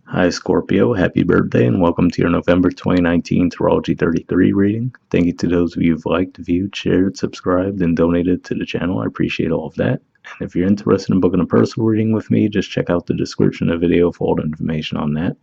Hi Scorpio, happy birthday and welcome to your November 2019 Astrology 33 reading. Thank you to those of you who've liked, viewed, shared, subscribed, and donated to the channel. I appreciate all of that. And if you're interested in booking a personal reading with me, just check out the description of the video for all the information on that.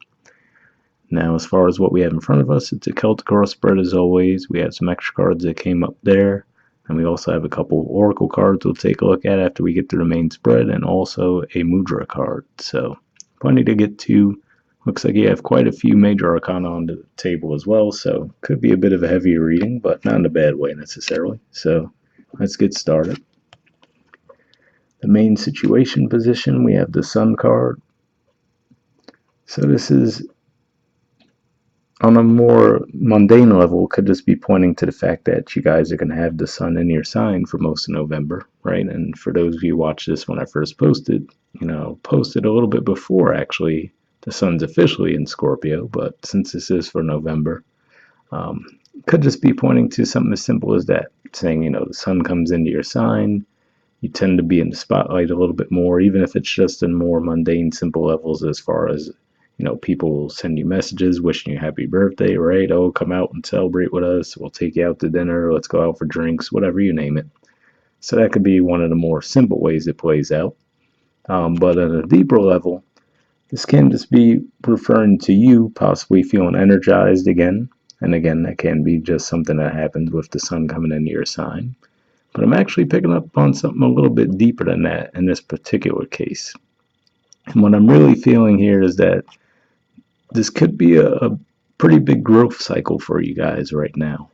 Now, as far as what we have in front of us, it's a Celtic Cross spread as always. We have some extra cards that came up there. And we also have a couple of Oracle cards we'll take a look at after we get through the main spread, and also a mudra card. So, plenty to get to. Looks like you have quite a few major arcana on the table as well, so could be a bit of a heavier reading, but not in a bad way necessarily. So let's get started. The main situation position, we have the Sun card. So this is, on a more mundane level, could just be pointing to the fact that you guys are going to have the Sun in your sign for most of November, right? And for those of you who watched this when I first posted, posted a little bit before actually the Sun's officially in Scorpio, but since this is for November, could just be pointing to something as simple as that, saying, the Sun comes into your sign, you tend to be in the spotlight a little bit more, even if it's just in more mundane, simple levels as far as, people will send you messages wishing you happy birthday, right? Oh, come out and celebrate with us. We'll take you out to dinner. Let's go out for drinks, whatever you name it. So that could be one of the more simple ways it plays out. But at a deeper level, this can just be referring to you possibly feeling energized again. And again, that can be just something that happens with the Sun coming into your sign. But I'm actually picking up on something a little bit deeper than that in this particular case. And what I'm really feeling here is that this could be a pretty big growth cycle for you guys right now.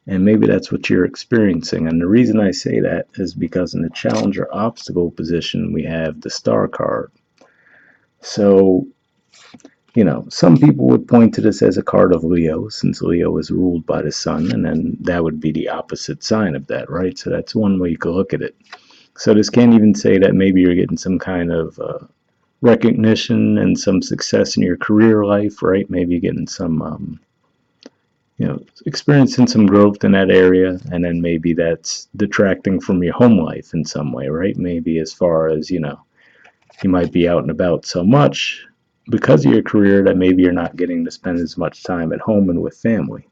And maybe that's what you're experiencing. And the reason I say that is because in the Challenger obstacle position, we have the Star card. So, some people would point to this as a card of Leo, since Leo is ruled by the Sun, and then that would be the opposite sign of that, right? So that's one way you could look at it. So this can't even say that maybe you're getting some kind of recognition and some success in your career life, right? Maybe getting some, experiencing some growth in that area, and then maybe that's detracting from your home life in some way, right? Maybe as far as, you might be out and about so much because of your career that maybe you're not getting to spend as much time at home and with family.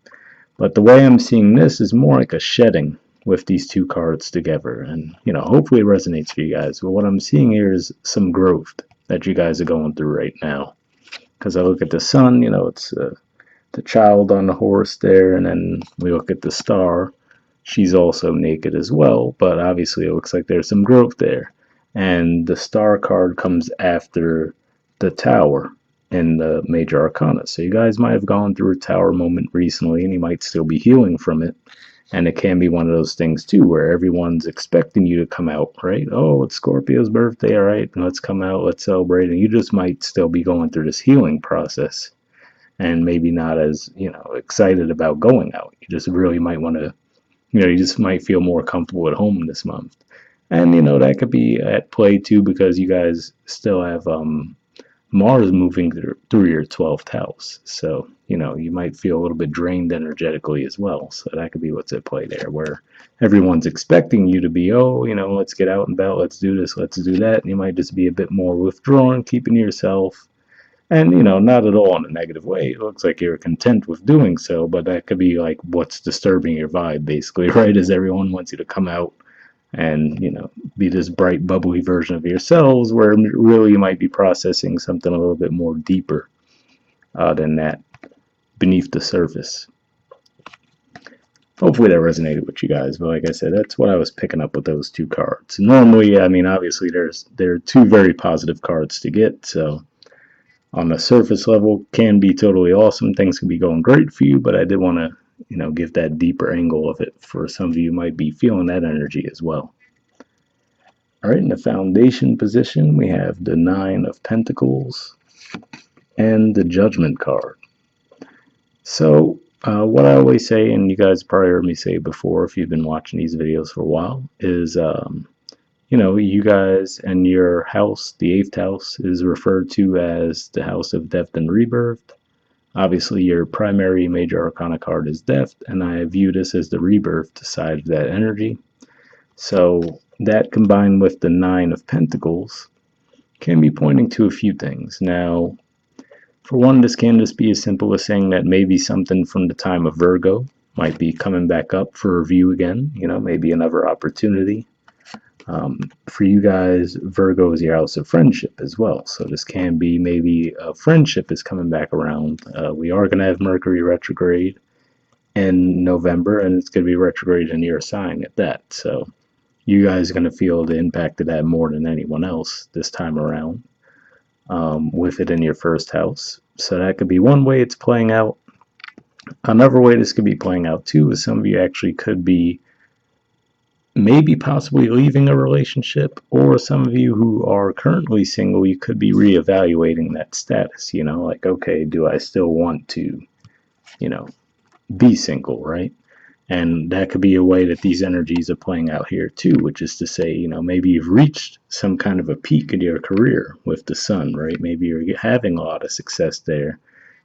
But the way I'm seeing this is more like a shedding with these two cards together. And, hopefully it resonates for you guys. But what I'm seeing here is some growth that you guys are going through right now. Because I look at the Sun, it's the child on the horse there. And then we look at the Star. She's also naked as well. But obviously it looks like there's some growth there. And the Star card comes after the Tower in the major arcana. So you guys might have gone through a Tower moment recently, and you might still be healing from it. And it can be one of those things too, where everyone's expecting you to come out, right? Oh, it's Scorpio's birthday, all right, let's come out, let's celebrate. And you just might still be going through this healing process, and maybe not as excited about going out. You just really might want to, you just might feel more comfortable at home this month. And that could be at play too, because you guys still have Mars moving through your 12th house. So, you might feel a little bit drained energetically as well. So that could be what's at play there, where everyone's expecting you to be, oh, let's get out and about, let's do this, let's do that. And you might just be a bit more withdrawn, keeping to yourself. And, not at all in a negative way. It looks like you're content with doing so, but that could be like what's disturbing your vibe, basically, right? Is everyone wants you to come out and be this bright bubbly version of yourselves, where really you might be processing something a little bit more deeper than that beneath the surface. Hopefully that resonated with you guys, but like I said, that's what I was picking up with those two cards. Normally, obviously there are two very positive cards to get, so on the surface level can be totally awesome, things can be going great for you, but I did want to give that deeper angle of it for some of you who might be feeling that energy as well. All right, in the foundation position, we have the Nine of Pentacles and the Judgment card. So, what I always say, and you guys probably heard me say before if you've been watching these videos for a while, is, you guys and your house, the 8th house, is referred to as the house of death and rebirth. Obviously, your primary major arcana card is death, and I view this as the rebirth side of that energy. So that combined with the Nine of Pentacles can be pointing to a few things. Now, For one, this can just be as simple as saying that maybe something from the time of Virgo might be coming back up for review again, maybe another opportunity. For you guys, Virgo is your house of friendship as well. So this can be maybe a friendship is coming back around. We are going to have Mercury retrograde in November, and it's going to be retrograde in your sign at that. So you guys are going to feel the impact of that more than anyone else this time around, with it in your first house. So that could be one way it's playing out. Another way this could be playing out too is some of you actually could be maybe possibly leaving a relationship, or some of you who are currently single, you could be reevaluating that status, like, okay, do I still want to, you know, be single, right? And that could be a way that these energies are playing out here too, which is to say, maybe you've reached some kind of a peak in your career with the sun, right? Maybe you're having a lot of success there.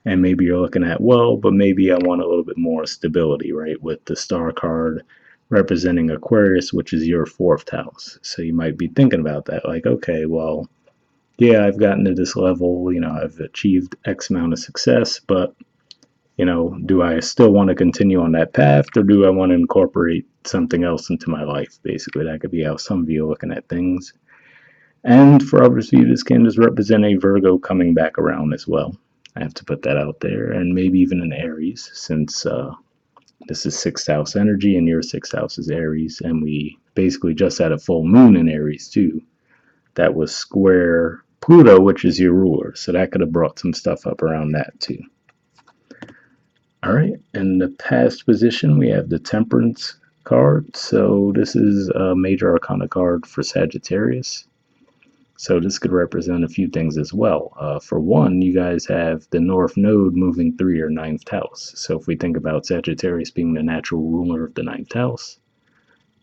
And maybe you're looking at, well, but maybe I want a little bit more stability, right? With the star card representing Aquarius, which is your fourth house. So you might be thinking about that, like, okay, well, yeah, I've gotten to this level, I've achieved X amount of success, but do I still want to continue on that path, or do I want to incorporate something else into my life? Basically, that could be how some of you are looking at things. And for others of you, this can just represent a Virgo coming back around as well. I have to put that out there, and maybe even an Aries, since this is sixth house energy, and your sixth house is Aries, and we basically just had a full moon in Aries too. That was square Pluto, which is your ruler, so that could have brought some stuff up around that too. All right, in the past position, we have the Temperance card. So this is a major arcana card for Sagittarius. So this could represent a few things as well. For one, you guys have the North Node moving through your ninth house. So if we think about Sagittarius being the natural ruler of the ninth house,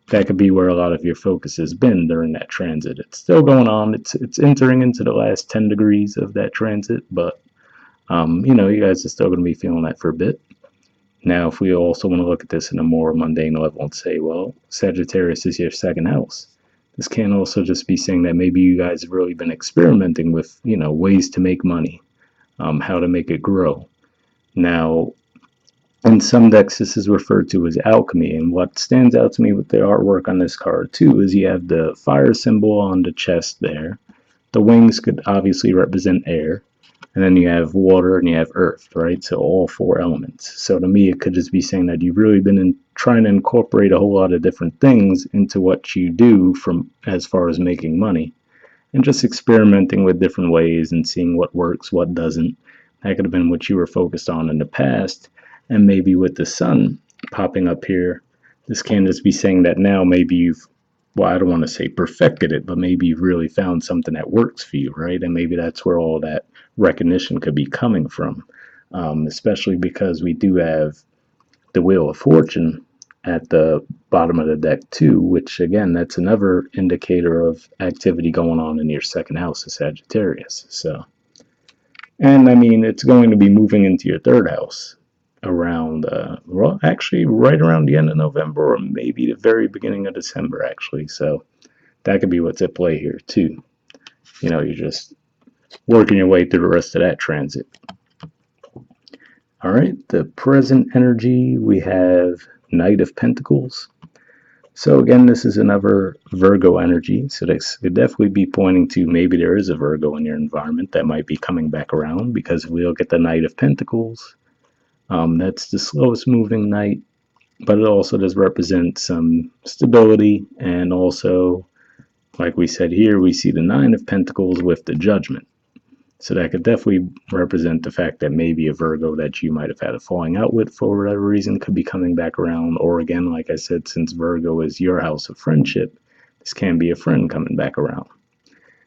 that could be where a lot of your focus has been during that transit. It's still going on. It's entering into the last 10 degrees of that transit, but you guys are still going to be feeling that for a bit. Now, if we also want to look at this in a more mundane level and say, well, Sagittarius is your second house, this can also just be saying that maybe you guys have really been experimenting with, ways to make money, how to make it grow. Now, in some decks, this is referred to as alchemy, and what stands out to me with the artwork on this card, too, is you have the fire symbol on the chest there. The wings could obviously represent air. And then you have water and you have earth, right? So all four elements. So to me, it could just be saying that you've really been trying to incorporate a whole lot of different things into what you do from as far as making money, and just experimenting with different ways and seeing what works, what doesn't. That could have been what you were focused on in the past. And maybe with the sun popping up here, this can just be saying that now maybe you've, well, I don't want to say perfected it, but maybe you've really found something that works for you, right? And maybe that's where all that recognition could be coming from, especially because we do have the Wheel of Fortune at the bottom of the deck too, which again, that's another indicator of activity going on in your second house of Sagittarius. So, and I mean, it's going to be moving into your third house around, well, actually right around the end of November, or maybe the very beginning of December, actually. So that could be what's at play here too. You're just working your way through the rest of that transit. All right, the present energy, we have Knight of Pentacles. So again, this is another Virgo energy. So this could definitely be pointing to maybe there is a Virgo in your environment that might be coming back around, because we'll get the Knight of Pentacles. That's the slowest moving knight, but it also does represent some stability. And also, like we said here, we see the Nine of Pentacles with the Judgment. So that could definitely represent the fact that maybe a Virgo that you might have had a falling out with for whatever reason could be coming back around. Or again, like I said, since Virgo is your house of friendship, this can be a friend coming back around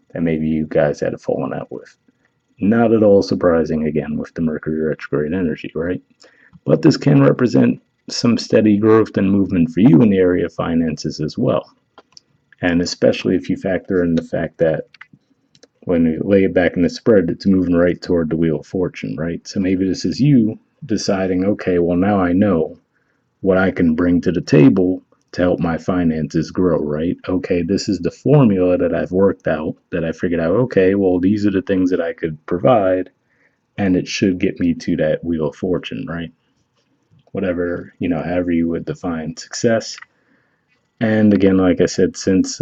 that maybe you guys had a falling out with. Not at all surprising, again, with the Mercury retrograde energy, right? But this can represent some steady growth and movement for you in the area of finances as well. And especially if you factor in the fact that when you lay it back in the spread, it's moving right toward the Wheel of Fortune, right? So maybe this is you deciding, okay, well, now I know what I can bring to the table to help my finances grow, right? Okay, this is the formula that I've worked out, that I figured out, okay, well, these are the things that I could provide and it should get me to that Wheel of Fortune, right? Whatever, however you would define success. And again, like I said, since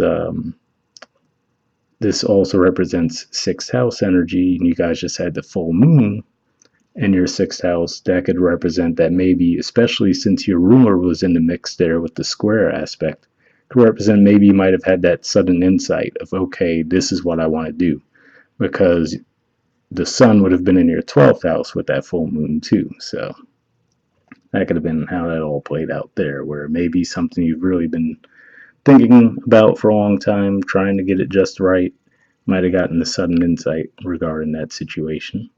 this also represents sixth house energy, and you guys just had the full moon in your sixth house, that could represent that maybe, especially since your ruler was in the mix there with the square aspect, could represent maybe you might have had that sudden insight of, okay, this is what I want to do. Because the sun would have been in your 12th house with that full moon too. So that could have been how that all played out there, where maybe something you've really been thinking about for a long time, trying to get it just right, might have gotten a sudden insight regarding that situation.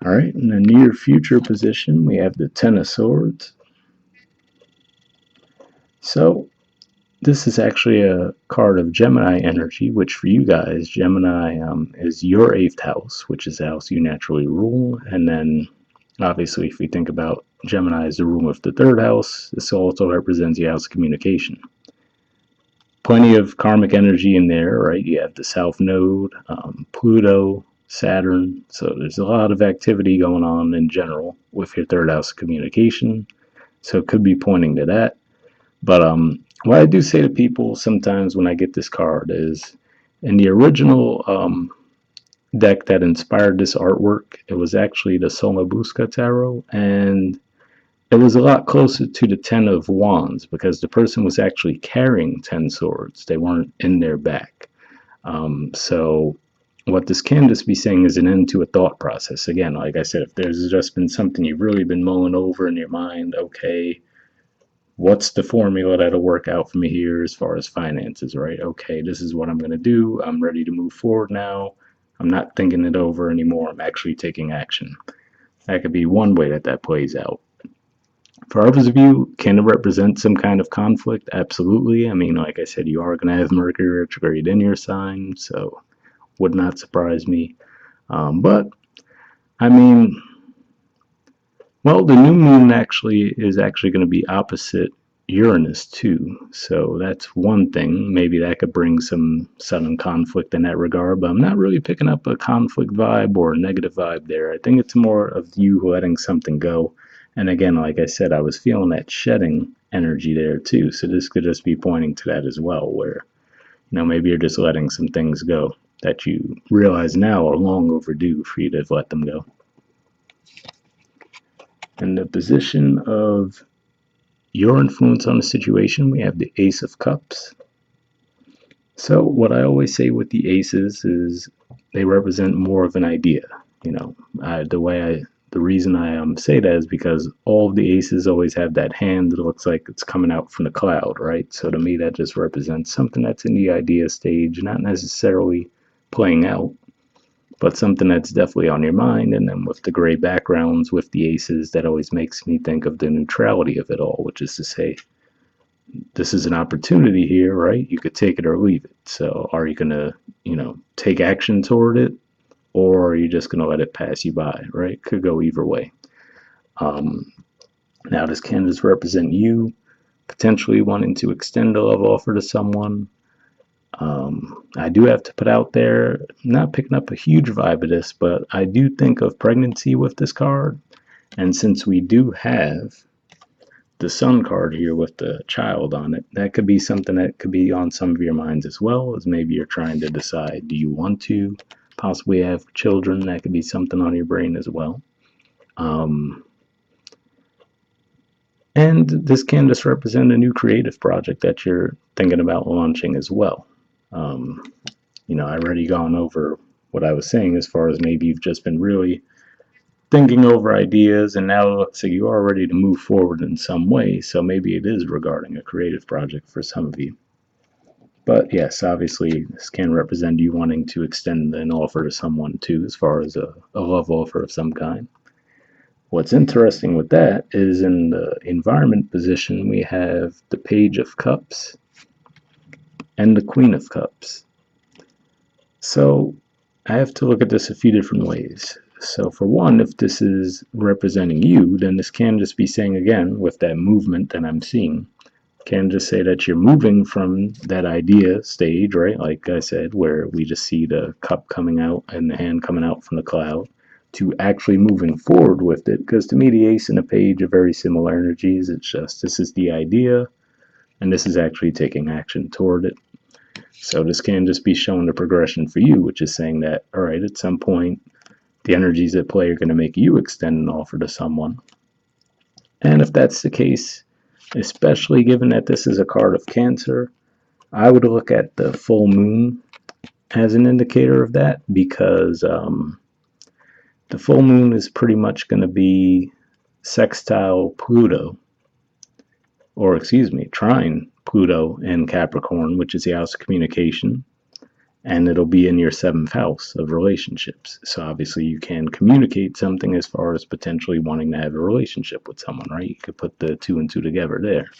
All right, in the near future position, we have the Ten of Swords. So this is actually a card of Gemini energy, which for you guys, Gemini is your eighth house, which is the house you naturally rule. And then obviously, if we think about Gemini as the ruler of the third house, this also represents the house of communication. Plenty of karmic energy in there, right? You have the South Node, Pluto, Saturn. So there's a lot of activity going on in general with your third house of communication. So it could be pointing to that. But what I do say to people sometimes when I get this card is in the original deck that inspired this artwork, it was actually the Somabuska Tarot, and it was a lot closer to the Ten of Wands because the person was actually carrying 10 swords. They weren't in their back. So what this can just be saying is an end to a thought process. Again, like I said, if there's just been something you've really been mulling over in your mind, okay, what's the formula that'll work out for me here as far as finances, right? Okay, this is what I'm going to do. I'm ready to move forward now. I'm not thinking it over anymore. I'm actually taking action. That could be one way that plays out. For others of you, can it represent some kind of conflict? Absolutely. I mean, like I said, you are going to have Mercury retrograde in your sign, so would not surprise me. But, I mean, well, the new moon is actually going to be opposite Uranus too. So that's one thing. Maybe that could bring some sudden conflict in that regard, but I'm not really picking up a conflict vibe or a negative vibe there. I think it's more of you letting something go. And again, like I said, I was feeling that shedding energy there too. So this could just be pointing to that as well, where, maybe you're just letting some things go that you realize now are long overdue for you to let them go. In the position of your influence on the situation, we have the Ace of Cups. So what I always say with the aces is they represent more of an idea. The reason I say that is because all of the aces always have that hand that looks like it's coming out from the cloud, right? So to me, that just represents something that's in the idea stage, not necessarily playing out, but something that's definitely on your mind. And then with the gray backgrounds with the aces, that always makes me think of the neutrality of it all, which is to say, this is an opportunity here, right? You could take it or leave it. So are you going to, take action toward it, or are you just going to let it pass you by, right? Could go either way. Now, this can just represent you potentially wanting to extend a love offer to someone. I do have to put out there, not picking up a huge vibe of this, but I do think of pregnancy with this card. And since we do have the Sun card here with the child on it, that could be something that could be on some of your minds as well, as maybe you're trying to decide, do you want to possibly have children? That could be something on your brain as well. And this can just represent a new creative project that you're thinking about launching as well. I already gone over what I was saying as far as maybe you've just been really thinking over ideas, and now it looks like you are ready to move forward in some way. So maybe it is regarding a creative project for some of you. But yes, obviously, this can represent you wanting to extend an offer to someone too, as far as a love offer of some kind. What's interesting with that is in the environment position, we have the Page of Cups and the Queen of Cups. So I have to look at this a few different ways. So for one, if this is representing you, then this can just be saying, again, with that movement that I'm seeing, Can just say that you're moving from that idea stage, right? Like I said, where we just see the cup coming out and the hand coming out from the cloud, to actually moving forward with it. Because to me, the ace and the page are very similar energies. It's just this is the idea, and this is actually taking action toward it. So this can just be showing the progression for you, which is saying that, all right, at some point, the energies at play are going to make you extend an offer to someone. And if that's the case, especially given that this is a card of Cancer, I would look at the full moon as an indicator of that, because the full moon is pretty much going to be sextile Pluto, or excuse me, trine Pluto in Capricorn, which is the house of communication, and it'll be in your seventh house of relationships. So obviously you can communicate something as far as potentially wanting to have a relationship with someone, right? You could put the two and two together there.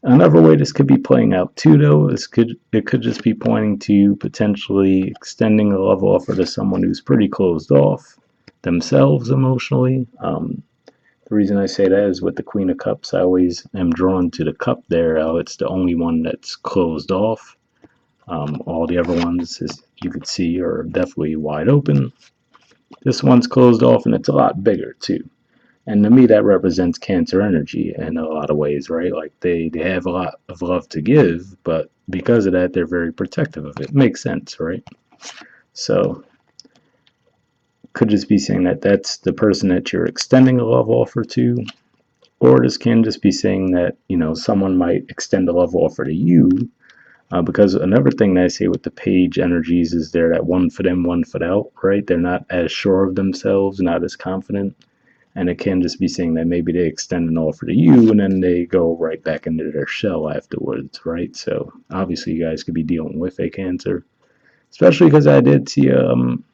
Another way this could be playing out too, though, is it could just be pointing to potentially extending a love offer to someone who's pretty closed off themselves emotionally. The reason I say that is with the Queen of Cups, I always am drawn to the cup there. How it's the only one that's closed off. All the other ones, as you could see, are definitely wide open. This one's closed off, and it's a lot bigger too. And to me, that represents Cancer energy in a lot of ways, right? Like they have a lot of love to give, but because of that, they're very protective of it. Makes sense, right? So, could just be saying that that's the person that you're extending a love offer to, or this can just be saying that, you know, someone might extend a love offer to you. Because another thing that I say with the page energies is they're that one foot in, one foot out, right? They're not as sure of themselves, not as confident. And it can just be saying that maybe they extend an offer to you and then they go right back into their shell afterwards, right? So obviously you guys could be dealing with a Cancer, especially because I did see when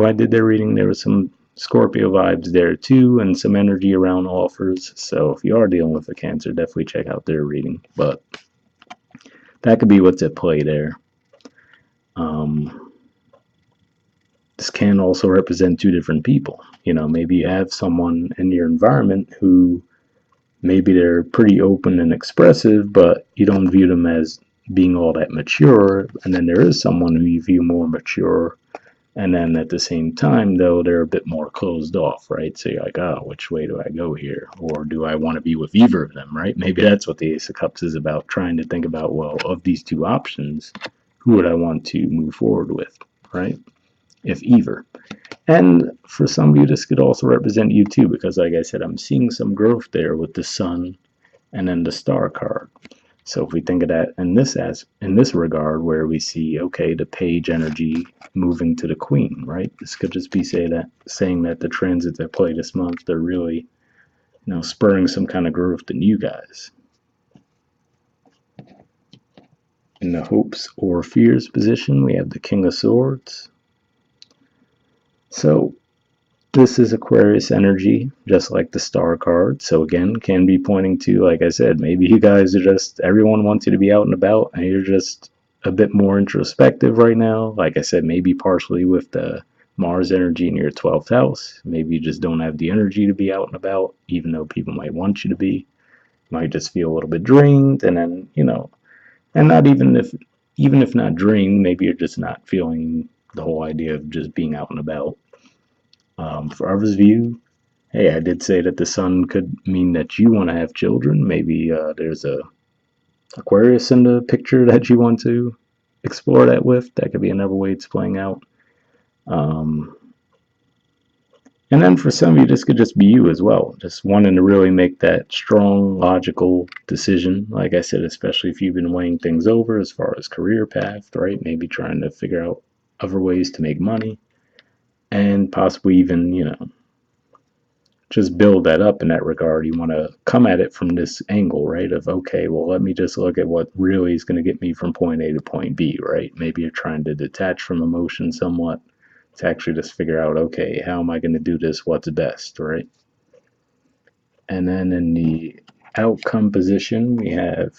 I did their reading, there was some Scorpio vibes there too, and some energy around offers. So if you are dealing with a Cancer, definitely check out their reading. But that could be what's at play there. This can also represent two different people. You know, maybe you have someone in your environment who maybe they're pretty open and expressive, but you don't view them as being all that mature. And then there is someone who you view more mature. And then at the same time, though, they're a bit more closed off, right? So you're like, oh, which way do I go here? Or do I want to be with either of them, right? Maybe that's what the Ace of Cups is about, trying to think about, well, of these two options, who would I want to move forward with, right? If either. And for some of you, this could also represent you too, because like I said, I'm seeing some growth there with the sun and then the star card. So if we think of that in this regard, where we see, okay, the page energy moving to the queen, right? This could just be saying that the transits that play this month, they're really, you know, spurring some kind of growth in you guys. In the hopes or fears position, we have the King of Swords. So this is Aquarius energy, just like the star card. So again, can be pointing to, like I said, maybe you guys are just, everyone wants you to be out and about, and you're just a bit more introspective right now. Like I said, maybe partially with the Mars energy in your 12th house. Maybe you just don't have the energy to be out and about, even though people might want you to be. You might just feel a little bit drained, and then, you know, and not even if not drained, maybe you're just not feeling the whole idea of just being out and about. For others' view, hey, I did say that the sun could mean that you want to have children. Maybe there's a Aquarius in the picture that you want to explore that with. That could be another way it's playing out. Um, and then for some of you, this could just be you as well, just wanting to really make that strong, logical decision. Like I said, especially if you've been weighing things over as far as career path, right? Maybe trying to figure out other ways to make money, and possibly even, you know, just build that up in that regard. You want to come at it from this angle, right? Of, okay, well, let me just look at what really is going to get me from point A to point B, right? Maybe you're trying to detach from emotion somewhat to actually just figure out, okay, how am I going to do this? What's best, right? And then in the outcome position, we have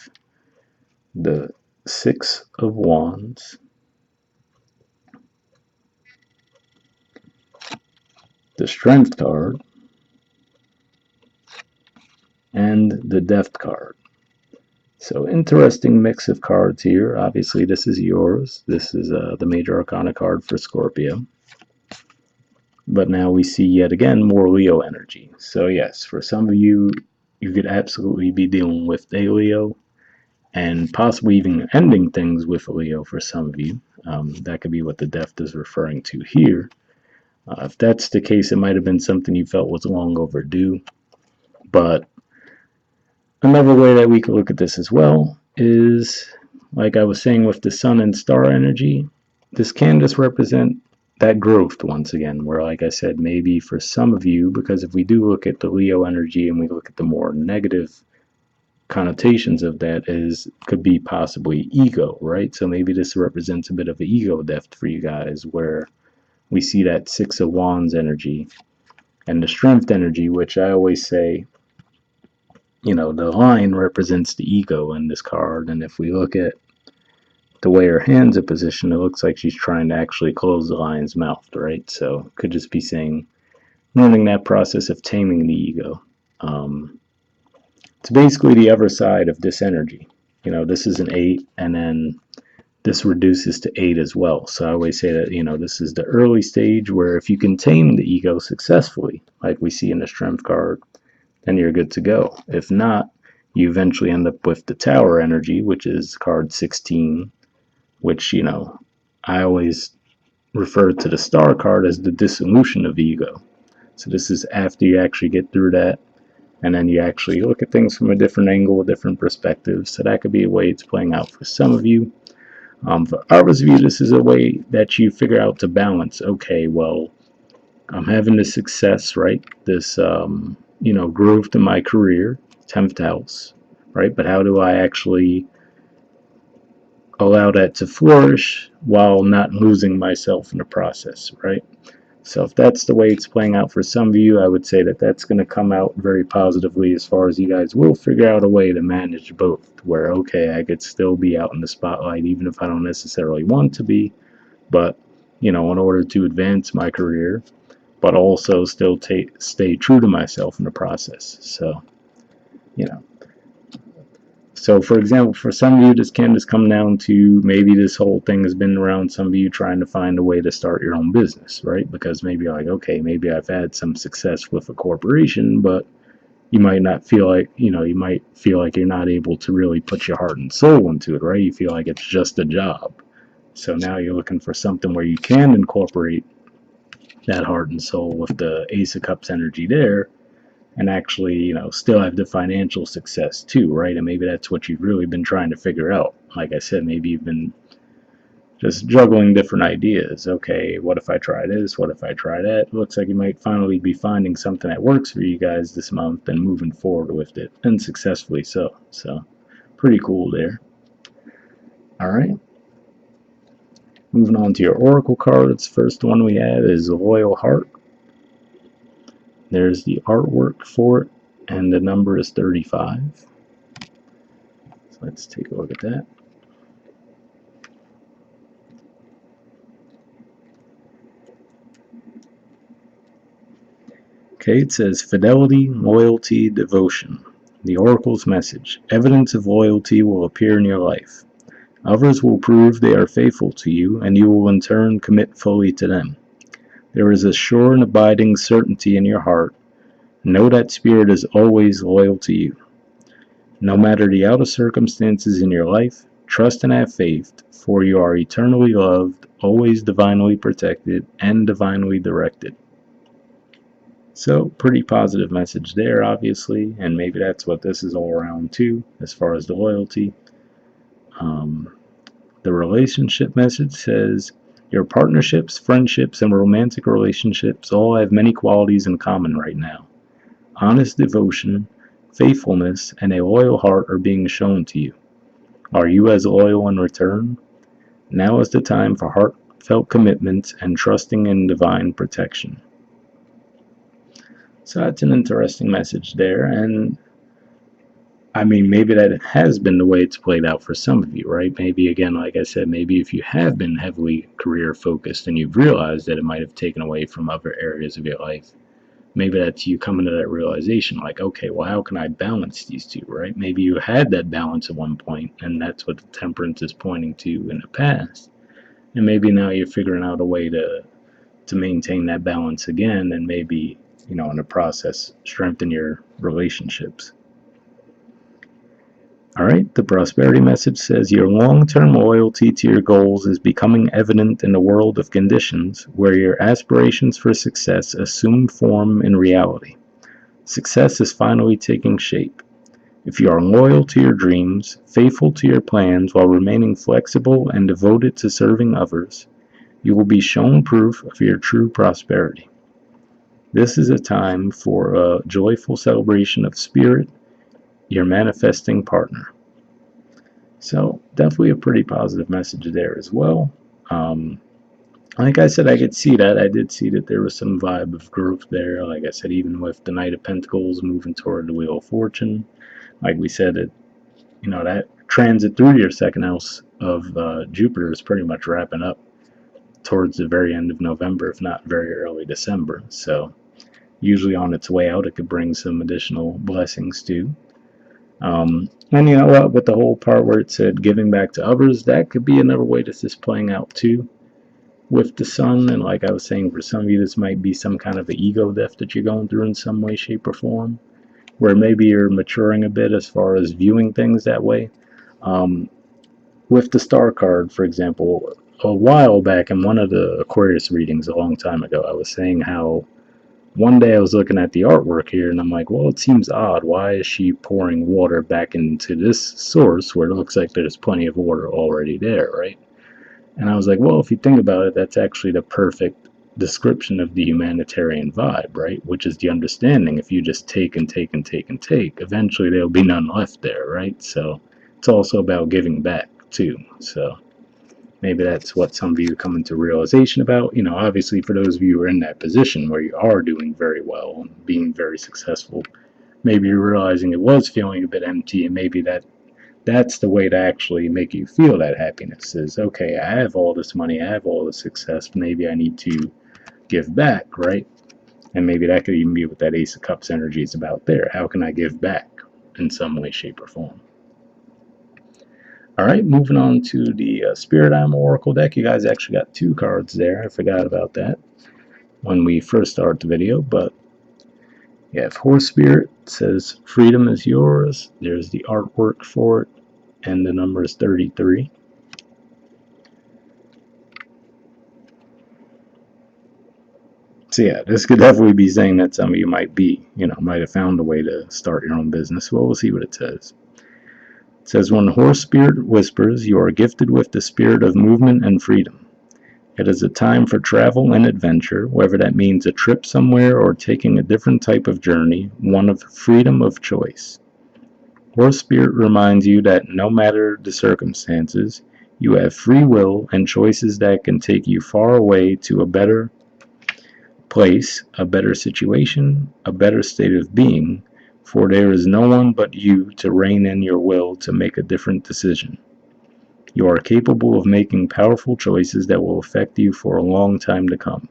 the Six of Wands, the Strength card, and and the Death card. So interesting mix of cards here. Obviously, this is yours. This is the Major Arcana card for Scorpio. But now we see yet again more Leo energy. So yes, for some of you, you could absolutely be dealing with a Leo and possibly even ending things with a Leo for some of you. That could be what the Death is referring to here. If that's the case, it might have been something you felt was long overdue. But another way that we could look at this as well is, like I was saying with the Sun and Star energy, this can just represent that growth once again, where, like I said, maybe for some of you, because if we do look at the Leo energy and we look at the more negative connotations of that, is could be possibly ego, right? So maybe this represents a bit of an ego depth for you guys, where we see that Six of Wands energy and the Strength energy, which I always say, the line represents the ego in this card, and if we look at the way her hands are positioned, it looks like she's trying to actually close the lion's mouth, right? So it could just be saying, learning that process of taming the ego. It's basically the other side of this energy. This is an 8, and then this reduces to 8 as well. So I always say that, this is the early stage where if you can tame the ego successfully, like we see in the Strength card, then you're good to go. If not, you eventually end up with the Tower energy, which is card 16, which, I always refer to the Star card as the dissolution of ego. So this is after you actually get through that, and then you actually look at things from a different angle, a different perspective. So that could be a way it's playing out for some of you. For others of you, this is a way that you figure out to balance. Okay, well, I'm having this success, right? This, growth in my career, 10th house, right? But how do I actually allow that to flourish while not losing myself in the process, right? So if that's the way it's playing out for some of you, I would say that that's going to come out very positively, as far as you guys will figure out a way to manage both, where, okay, I could still be out in the spotlight even if I don't necessarily want to be, but, in order to advance my career, but also still stay true to myself in the process. So, So, for example, for some of you, this can just come down to maybe this whole thing has been around some of you trying to find a way to start your own business, right? Because maybe you're like, okay, maybe I've had some success with a corporation, but you might not feel like, you might feel like you're not able to really put your heart and soul into it, right? You feel like it's just a job. So now you're looking for something where you can incorporate that heart and soul with the Ace of Cups energy there, and actually, still have the financial success too, right? And maybe that's what you've really been trying to figure out. Like I said, maybe you've been just juggling different ideas. Okay, what if I try this? What if I try that? It looks like you might finally be finding something that works for you guys this month and moving forward with it, and successfully so. So, pretty cool there. All right. Moving on to your Oracle cards. First one we have is Loyal Heart. There's the artwork for it, and the number is 35. So let's take a look at that. Okay, it says fidelity, loyalty, devotion. The Oracle's message. Evidence of loyalty will appear in your life. Others will prove they are faithful to you, and you will in turn commit fully to them. There is a sure and abiding certainty in your heart. Know that spirit is always loyal to you. No matter the outer circumstances in your life, trust and have faith, for you are eternally loved, always divinely protected, and divinely directed. So, pretty positive message there, obviously, and maybe that's what this is all around too, as far as the loyalty. The relationship message says, your partnerships, friendships, and romantic relationships all have many qualities in common right now. Honest devotion, faithfulness, and a loyal heart are being shown to you. Are you as loyal in return? Now is the time for heartfelt commitment and trusting in divine protection. So that's an interesting message there, and I mean, maybe that has been the way it's played out for some of you, right? Maybe, again, like I said, maybe if you have been heavily career focused and you've realized that it might have taken away from other areas of your life, maybe that's you coming to that realization, like, okay, well, how can I balance these two, right? Maybe you had that balance at one point, and that's what the temperance is pointing to in the past. And maybe now you're figuring out a way to maintain that balance again, and maybe, in the process, strengthen your relationships. All right, the prosperity message says your long-term loyalty to your goals is becoming evident in a world of conditions where your aspirations for success assume form in reality. Success is finally taking shape. If you are loyal to your dreams, faithful to your plans while remaining flexible and devoted to serving others, you will be shown proof of your true prosperity. This is a time for a joyful celebration of spirit, your manifesting partner. So definitely a pretty positive message there as well. Like I said, I could see that. I did see that there was some vibe of growth there. Like I said, even with the Knight of Pentacles moving toward the Wheel of Fortune, like we said, that transit through your second house of Jupiter is pretty much wrapping up towards the very end of November, if not very early December. So usually on its way out, it could bring some additional blessings too. And you know what, with the whole part where it said giving back to others, that could be another way this is playing out too with the sun. And like I was saying, for some of you, this might be some kind of an ego death that you're going through in some way, shape, or form, where maybe you're maturing a bit as far as viewing things that way. With the star card, for example, a while back in one of the Aquarius readings a long time ago, I was saying how one day I was looking at the artwork here and I'm like, well, it seems odd. Why is she pouring water back into this source where it looks like there's plenty of water already there, right? And I was like, well, if you think about it, that's actually the perfect description of the humanitarian vibe, right? Which is the understanding if you just take and take and take and take, eventually there'll be none left there, right? So it's also about giving back too. So maybe that's what some of you come into realization about. Obviously for those of you who are in that position where you are doing very well and being very successful, maybe you're realizing it was feeling a bit empty, and maybe that's the way to actually make you feel that happiness is, okay, I have all this money, I have all this success, maybe I need to give back, right? And maybe that could even be what that Ace of Cups energy is about there. How can I give back in some way, shape, or form? All right, moving on to the Spirit Animal Oracle deck. You guys actually got two cards there. I forgot about that when we first started the video, but you have Horse Spirit. It says freedom is yours. There's the artwork for it, and the number is 33. So yeah, this could definitely be saying that some of you might have found a way to start your own business. Well, we'll see what it says. It says, when the horse spirit whispers, you are gifted with the spirit of movement and freedom. It is a time for travel and adventure, whether that means a trip somewhere or taking a different type of journey, one of freedom of choice. Horse spirit reminds you that no matter the circumstances, you have free will and choices that can take you far away to a better place, a better situation, a better state of being, for there is no one but you to rein in your will to make a different decision. You are capable of making powerful choices that will affect you for a long time to come.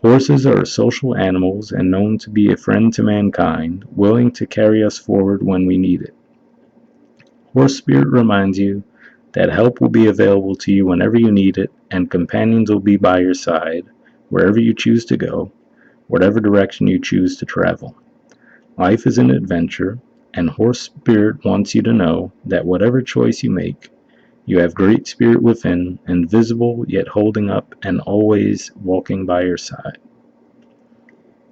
Horses are social animals and known to be a friend to mankind, willing to carry us forward when we need it. Horse Spirit reminds you that help will be available to you whenever you need it, and companions will be by your side, wherever you choose to go, whatever direction you choose to travel. Life is an adventure, and Horse Spirit wants you to know that whatever choice you make, you have great spirit within, invisible yet holding up and always walking by your side.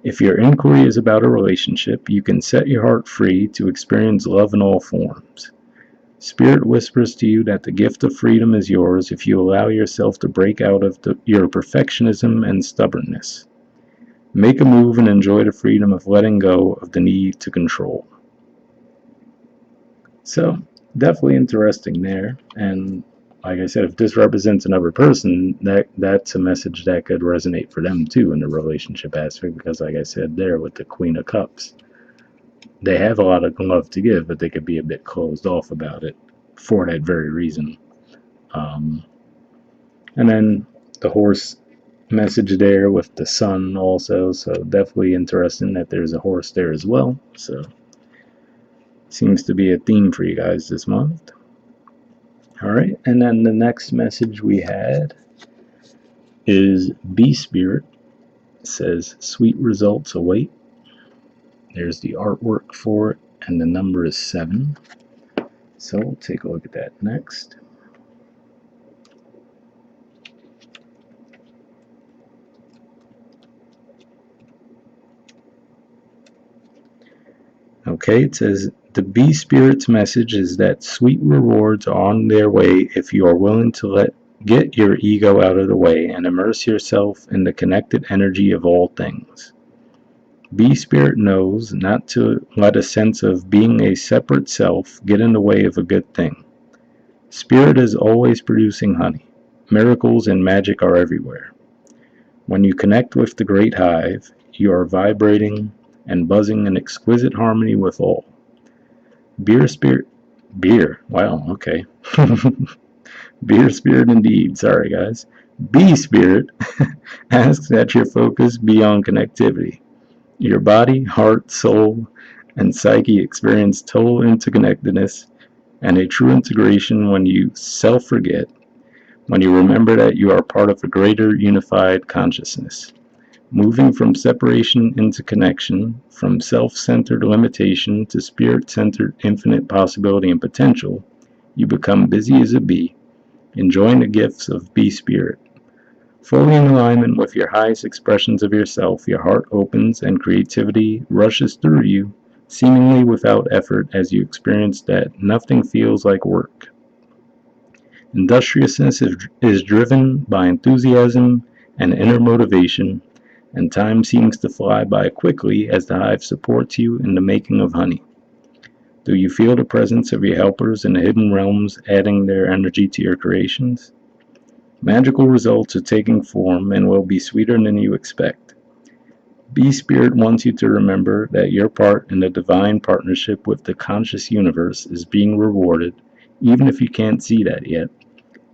If your inquiry is about a relationship, you can set your heart free to experience love in all forms. Spirit whispers to you that the gift of freedom is yours if you allow yourself to break out of your perfectionism and stubbornness. Make a move and enjoy the freedom of letting go of the need to control. So, definitely interesting there. And like I said, if this represents another person, that's a message that could resonate for them too in the relationship aspect, because like I said there with the Queen of Cups, they have a lot of love to give, but they could be a bit closed off about it for that very reason. And then the horse message there with the sun also, so definitely interesting that there's a horse there as well. So seems to be a theme for you guys this month. All right, and then the next message we had is Bee Spirit. It says sweet results await. There's the artwork for it, and the number is 7. So we'll take a look at that next. Okay, it says the Bee Spirit's message is that sweet rewards are on their way if you are willing to get your ego out of the way and immerse yourself in the connected energy of all things. Bee Spirit knows not to let a sense of being a separate self get in the way of a good thing. Spirit is always producing honey. Miracles and magic are everywhere. When you connect with the great hive, you are vibrating and buzzing in exquisite harmony with all. Beer Spirit. Beer. Wow, okay. Beer Spirit indeed. Sorry, guys. Bee Spirit asks that your focus be on connectivity. Your body, heart, soul, and psyche experience total interconnectedness and a true integration when you self forget, when you remember that you are part of a greater unified consciousness. Moving from separation into connection, from self-centered limitation to spirit-centered infinite possibility and potential, you become busy as a bee, enjoying the gifts of bee spirit. Fully in alignment with your highest expressions of yourself, your heart opens and creativity rushes through you, seemingly without effort as you experience that nothing feels like work. Industriousness is driven by enthusiasm and inner motivation, and time seems to fly by quickly as the hive supports you in the making of honey. Do you feel the presence of your helpers in the hidden realms adding their energy to your creations? Magical results are taking form and will be sweeter than you expect. Bee Spirit wants you to remember that your part in the divine partnership with the conscious universe is being rewarded, even if you can't see that yet,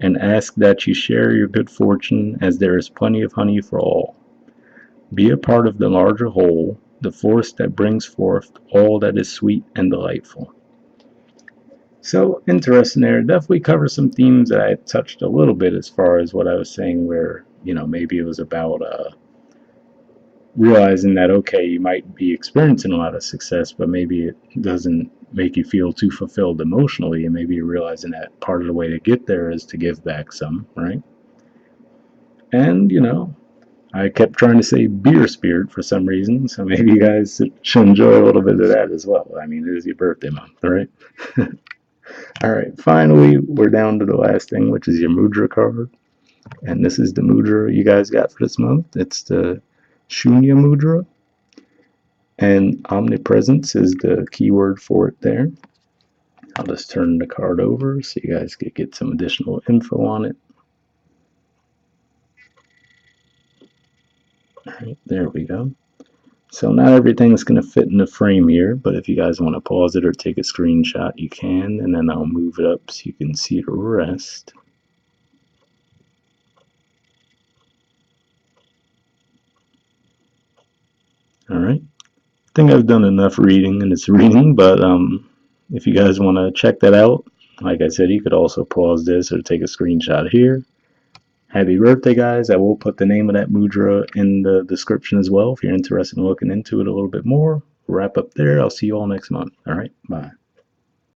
and ask that you share your good fortune as there is plenty of honey for all. Be a part of the larger whole, the force that brings forth all that is sweet and delightful. So, interesting there. Definitely covers some themes that I touched a little bit as far as what I was saying, where, maybe it was about realizing that, okay, you might be experiencing a lot of success, but maybe it doesn't make you feel too fulfilled emotionally, and maybe you're realizing that part of the way to get there is to give back some, right? And, I kept trying to say beer spirit for some reason, so maybe you guys should enjoy a little bit of that as well. I mean, it is your birthday month, right? All right, finally, we're down to the last thing, which is your mudra card. And this is the mudra you guys got for this month. It's the Shunya mudra, and omnipresence is the keyword for it there. I'll just turn the card over so you guys can get some additional info on it. All right, there we go. So not everything's going to fit in the frame here, but if you guys want to pause it or take a screenshot, you can, and then I'll move it up so you can see the rest. All right. I think I've done enough reading in this reading, but if you guys want to check that out, like I said, you could also pause this or take a screenshot here. Happy birthday, guys. I will put the name of that mudra in the description as well if you're interested in looking into it a little bit more. Wrap up there. I'll see you all next month. All right. Bye.